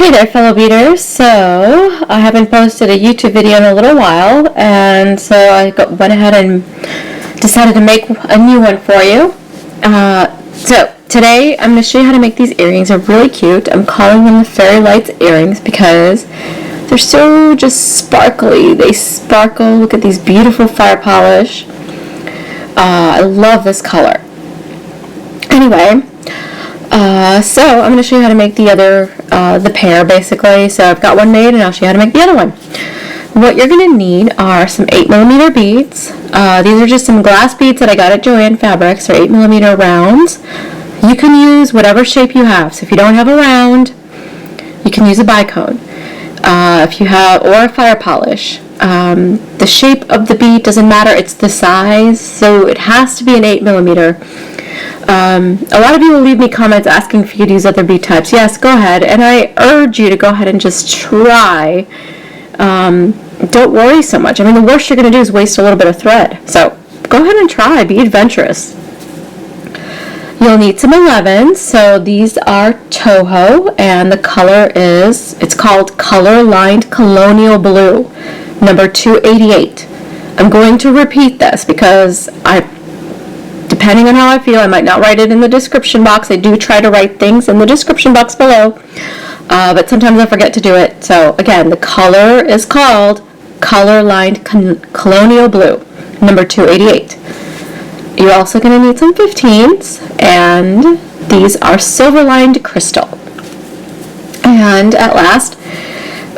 Hey there, fellow beaders. So I haven't posted a YouTube video in a little while, and so I went ahead and decided to make a new one for you. So today I'm going to show you how to make these earrings. They're really cute. I'm calling them the Fairy Lights earrings because they're so just sparkly. They sparkle. Look at these beautiful fire polish. I love this color. Anyway, so I'm going to show you how to make the pair basically. So I've got one made and I'll show you how to make the other one. What you're going to need are some 8mm beads. These are just some glass beads that I got at Joann Fabrics. They're 8mm rounds. You can use whatever shape you have. So if you don't have a round, you can use a bicone. If you have, or a fire polish. The shape of the bead doesn't matter, it's the size. So it has to be an 8mm. A lot of you will leave me comments asking if you could use other bead types. Yes, go ahead, and I urge you to go ahead and just try. Don't worry so much. I mean, the worst you're going to do is waste a little bit of thread. So go ahead and try. Be adventurous. You'll need some 11s. So these are Toho, and the color is, it's called Color Lined Colonial Blue, number 288. I'm going to repeat this because depending on how I feel, I might not write it in the description box. I do try to write things in the description box below, but sometimes I forget to do it. So again, the color is called Color Lined Colonial Blue, number 288. You're also going to need some 15s, and these are Silver Lined Crystal. And at last,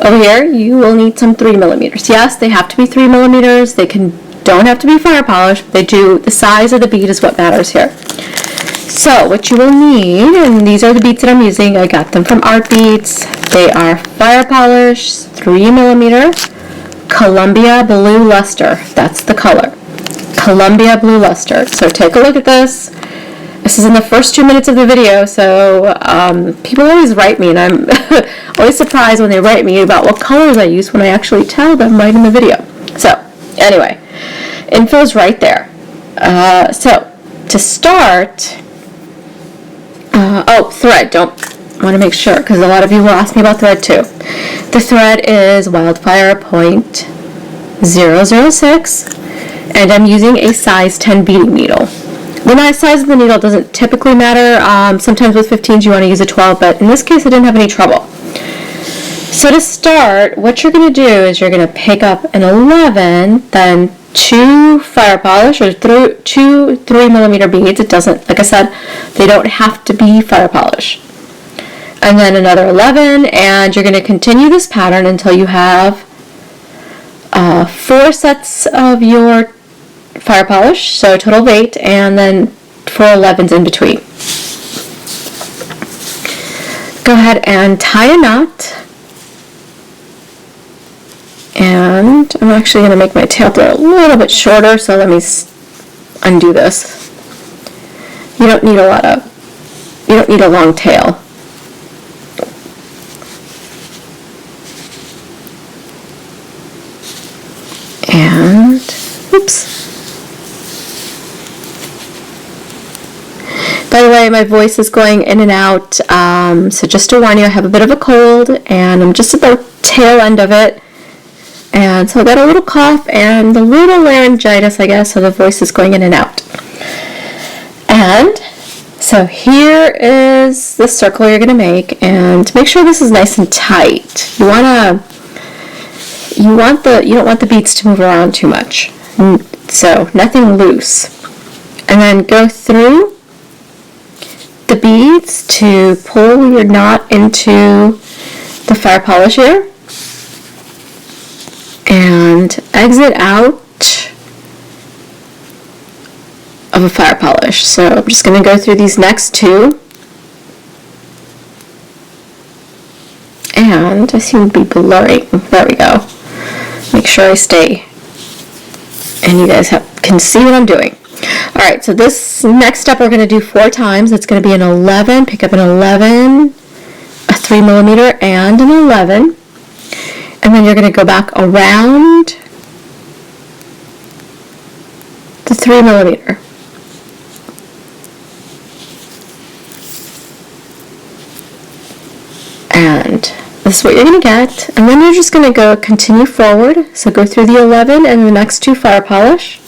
over here, you will need some 3mm. Yes, they have to be 3mm. They don't have to be fire polish. They do. The size of the bead is what matters here. So what you will need, and these are the beads that I'm using. I got them from Art Beads. They are fire polish, 3mm, Columbia Blue Luster. That's the color. Columbia Blue Luster. So take a look at this. This is in the first 2 minutes of the video, so people always write me, and I'm always surprised when they write me about what colors I use when I actually tell them right in the video. So anyway, info is right there. So to start, thread. Want to make sure, because a lot of you will ask me about thread too. The thread is Wildfire point 006, and I'm using a size 10 beading needle. The size of the needle doesn't typically matter. Sometimes with 15s you want to use a 12, but in this case I didn't have any trouble. So to start, what you're going to do is you're going to pick up an 11, then 2 fire polish, or 2 3mm beads. It doesn't, like I said, they don't have to be fire polish. And then another 11, and you're going to continue this pattern until you have 4 sets of your fire polish, so a total of 8, and then 4 11s in between. Go ahead and tie a knot. And I'm actually going to make my tail thread a little bit shorter, so let me undo this. You don't need a long tail. And, oops. By the way, my voice is going in and out, so just to warn you, I have a bit of a cold, and I'm just at the tail end of it. And so I got a little cough and a little laryngitis, I guess, so the voice is going in and out. And so here is the circle you're going to make, and make sure this is nice and tight. You don't want the beads to move around too much. So nothing loose. And then go through the beads to pull your knot into the fire polish here. And exit out of a fire polish. So I'm just going to go through these next 2. And I seem to be blurring. There we go. Make sure I stay. And you guys can see what I'm doing. Alright, so this next step we're going to do 4 times. It's going to be an 11. Pick up an 11, a 3mm, and an 11. And then you're going to go back around the 3mm. And this is what you're going to get. And then you're just going to go continue forward. So go through the 11 and the next two fire polish.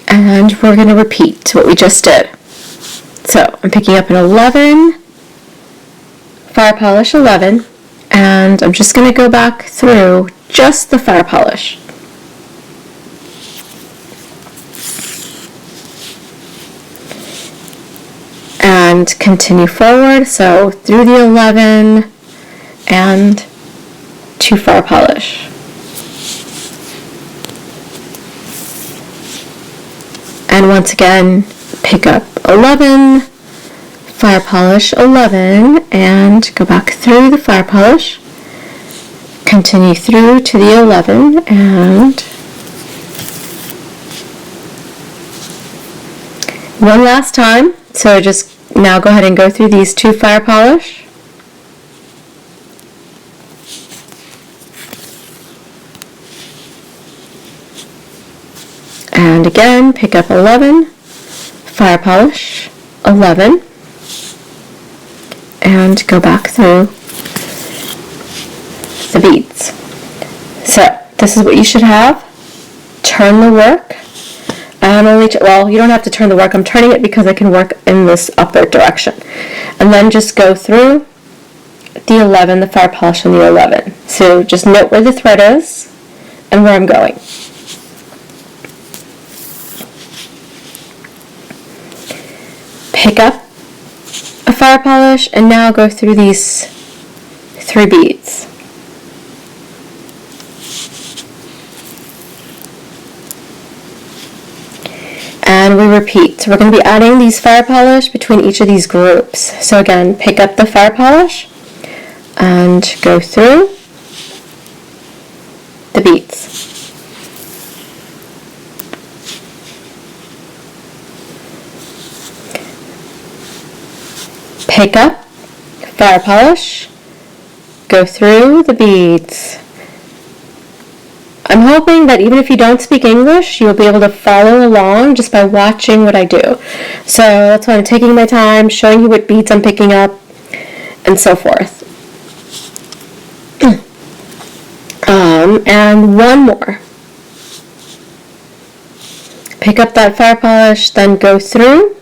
And we're going to repeat what we just did. So I'm picking up an 11, fire polish 11, and I'm just going to go back through just the fire polish. And continue forward, so through the 11 and two fire polish. And once again, pick up 11, fire polish 11, and go back through the fire polish. Continue through to the 11, and one last time. So just now go ahead and go through these two fire polish. And again, pick up 11, fire polish 11, and go back through the beads. So this is what you should have. Turn the work. Well, you don't have to turn the work. I'm turning it because I can work in this upward direction. And then just go through the 11, the fire polish on the 11. So just note where the thread is and where I'm going. Pick up a fire polish and now go through these 3 beads. And we repeat. So we're going to be adding these fire polish between each of these groups. So again, pick up the fire polish and go through the beads. Pick up fire polish, go through the beads. I'm hoping that even if you don't speak English, you'll be able to follow along just by watching what I do. So that's why I'm taking my time, showing you what beads I'm picking up, and so forth. And one more. Pick up that fire polish, then go through.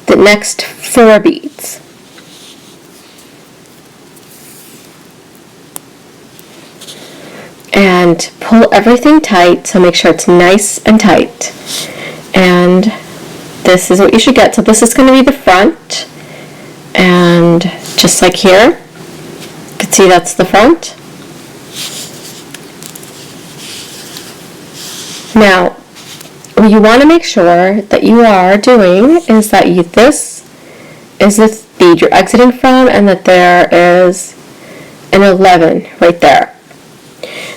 The next 4 beads. And pull everything tight, so make sure it's nice and tight. And this is what you should get. So this is going to be the front, and just like here, you can see that's the front. Now, what you want to make sure that you are doing is that this is the bead you're exiting from, and that there is an 11 right there.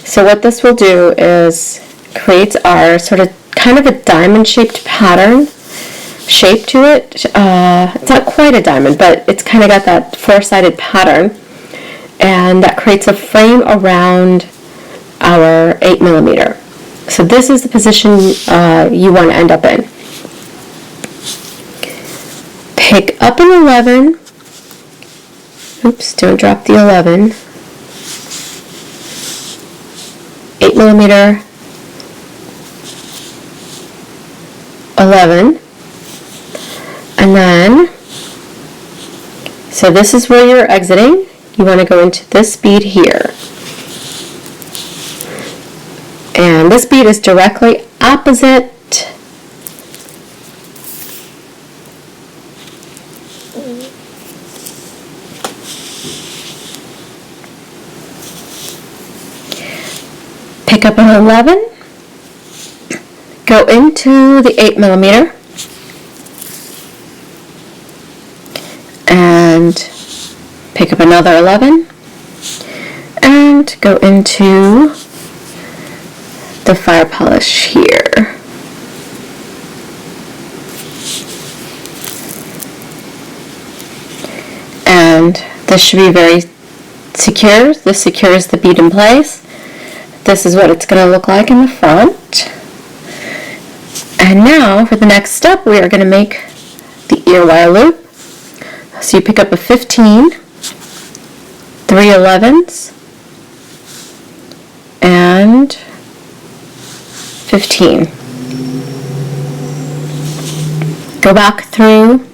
So what this will do is creates our sort of kind of a diamond shaped pattern shape to it. It's not quite a diamond, but it's kind of got that 4-sided pattern, and that creates a frame around our 8mm. So this is the position you want to end up in. Pick up an 11. Oops, don't drop the 11. 8mm, 11, and then, so this is where you're exiting. You want to go into this bead here. And this bead is directly opposite pick up an 11, go into the 8mm, and pick up another 11, and go into the fire polish here. And this should be very secure. This secures the bead in place. This is what it's going to look like in the front. And now for the next step, we are going to make the ear wire loop. So you pick up a 15, 3 11s, and 15. Go back through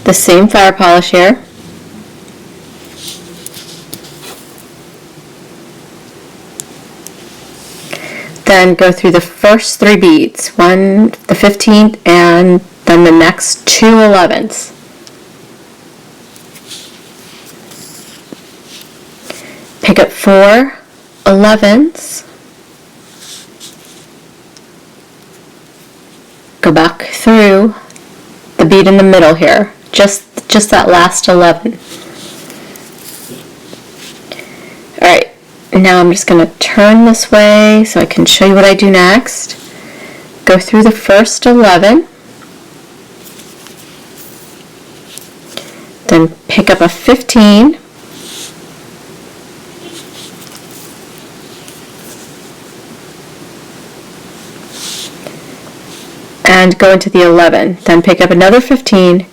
the same fire polish here. Then go through the first 3 beads, the 15th, and then the next 2 11s. Pick up 4 11s. Go back through the bead in the middle here, just that last 11. Alright, now I'm just going to turn this way so I can show you what I do next. Go through the first 11, then pick up a 15, and go into the 11. Then pick up another 15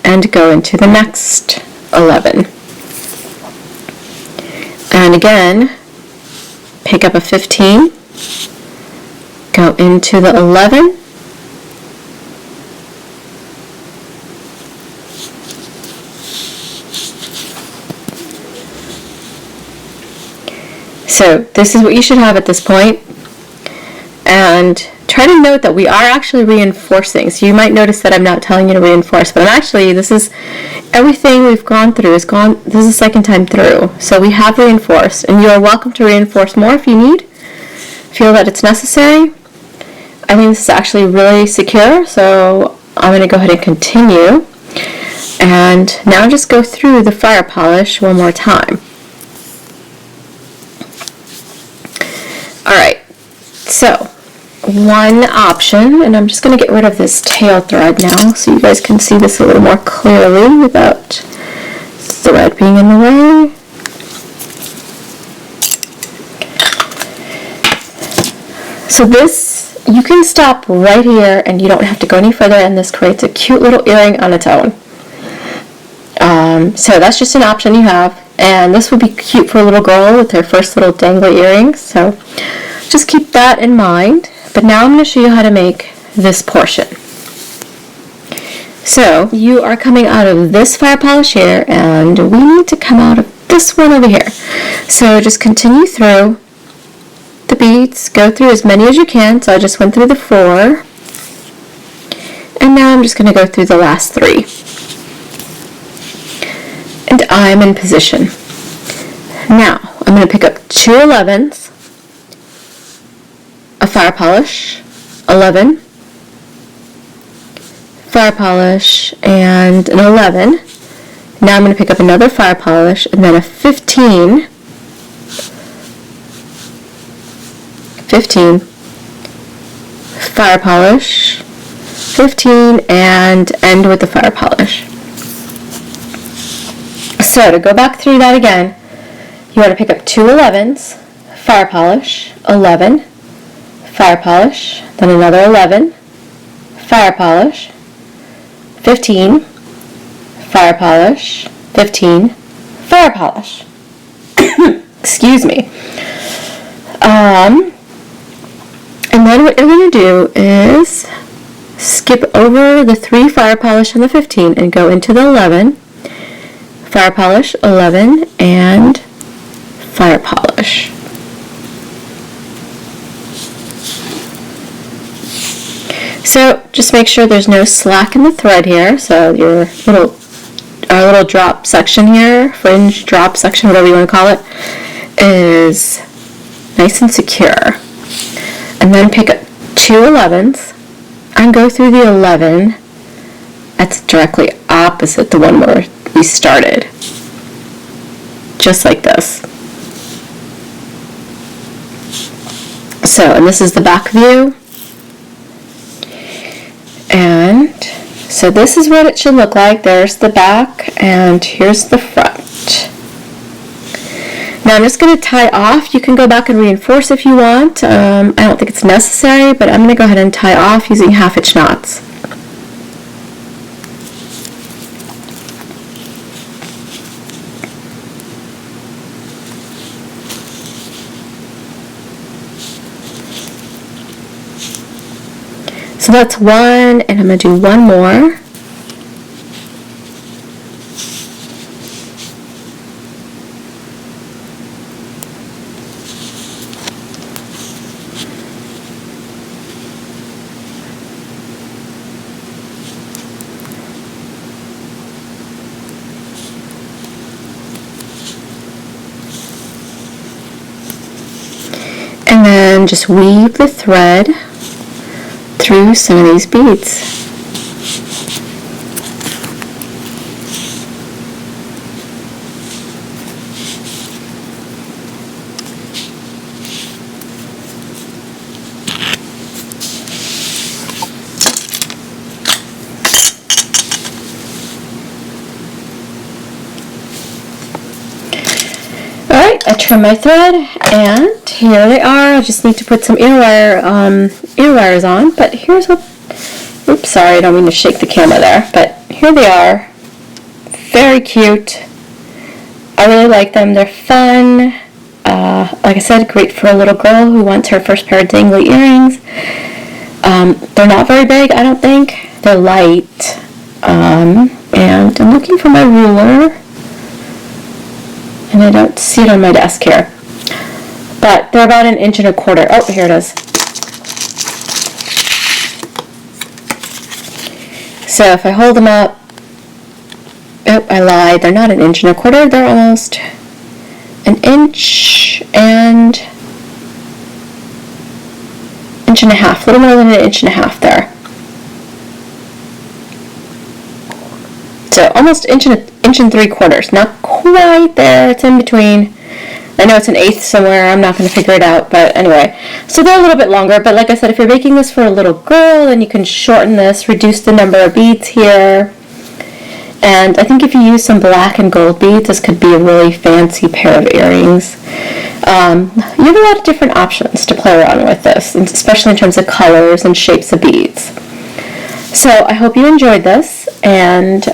and go into the next 11. And again, pick up a 15, go into the 11, so this is what you should have at this point. And try to note that we are actually reinforcing. So you might notice that I'm not telling you to reinforce, but actually this is everything we've gone through this is the second time through. So we have reinforced, and you are welcome to reinforce more if you feel that it's necessary. I think this is actually really secure, so I'm going to go ahead and continue. And now just go through the fire polish one more time. Alright, so one option, and I'm just going to get rid of this tail thread now so you guys can see this a little more clearly without thread being in the way. So this, you can stop right here and you don't have to go any further, and this creates a cute little earring on its own. So that's just an option you have, and this would be cute for a little girl with her first little dangly earrings, so just keep that in mind. But now I'm going to show you how to make this portion. So you are coming out of this fire polish here, and we need to come out of this one over here. So just continue through the beads, go through as many as you can. So I just went through the 4, and now I'm just going to go through the last 3. And I'm in position. Now I'm going to pick up 2 11s, a fire polish, 11, fire polish, and an 11. Now I'm going to pick up another fire polish, and then a 15, fire polish, 15, and end with the fire polish. So to go back through that again, you want to pick up 2 11s, fire polish, 11, fire polish, then another 11, fire polish, 15, fire polish, 15, fire polish. Excuse me. And then what you're going to do is skip over the 3 fire polish and the 15 and go into the 11, fire polish, 11, and fire polish. So just make sure there's no slack in the thread here, so our little drop section here, fringe drop section, whatever you want to call it, is nice and secure. And then pick up 2 11s and go through the 11 that's directly opposite the one where we started. Just like this. So, and this is the back view. And so this is what it should look like. There's the back and here's the front. Now I'm just going to tie off. You can go back and reinforce if you want. I don't think it's necessary, but I'm going to go ahead and tie off using 1/2 inch knots. So that's one, and I'm going to do one more. And then just weave the thread through some of these beads. Alright, I trim my thread, and here they are. I just need to put some ear wires on, but here's what, oops, sorry, I don't mean to shake the camera there, but here they are. Very cute. I really like them. They're fun. Like I said, great for a little girl who wants her first pair of dangly earrings. They're not very big, I don't think. They're light. And I'm looking for my ruler, and I don't see it on my desk here. But they're about 1 1/4 inches. Oh, here it is. So if I hold them up, oh, I lied. They're not 1 1/4 inches. They're almost 1 inch and 1.5 inches. A little more than 1.5 inches there. So almost 1 3/4 inches. Not quite there. It's in between. I know it's 1/8 somewhere. I'm not going to figure it out, but anyway. So they're a little bit longer, but like I said, if you're making this for a little girl, then you can shorten this, reduce the number of beads here. And I think if you use some black and gold beads, this could be a really fancy pair of earrings. You have a lot of different options to play around with this, especially in terms of colors and shapes of beads. So I hope you enjoyed this, and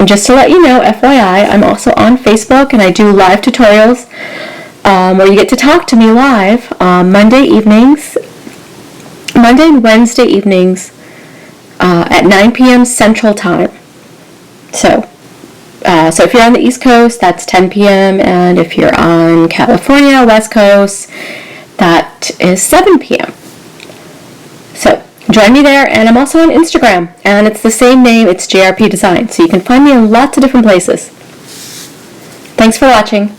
just to let you know, FYI, I'm also on Facebook, and I do live tutorials where you get to talk to me live Monday and Wednesday evenings at 9 p.m. Central Time. So if you're on the East Coast, that's 10 p.m., and if you're on California, West Coast, that is 7 p.m. So join me there, and I'm also on Instagram, and it's the same name. It's JRPDesigns, so you can find me in lots of different places. Thanks for watching.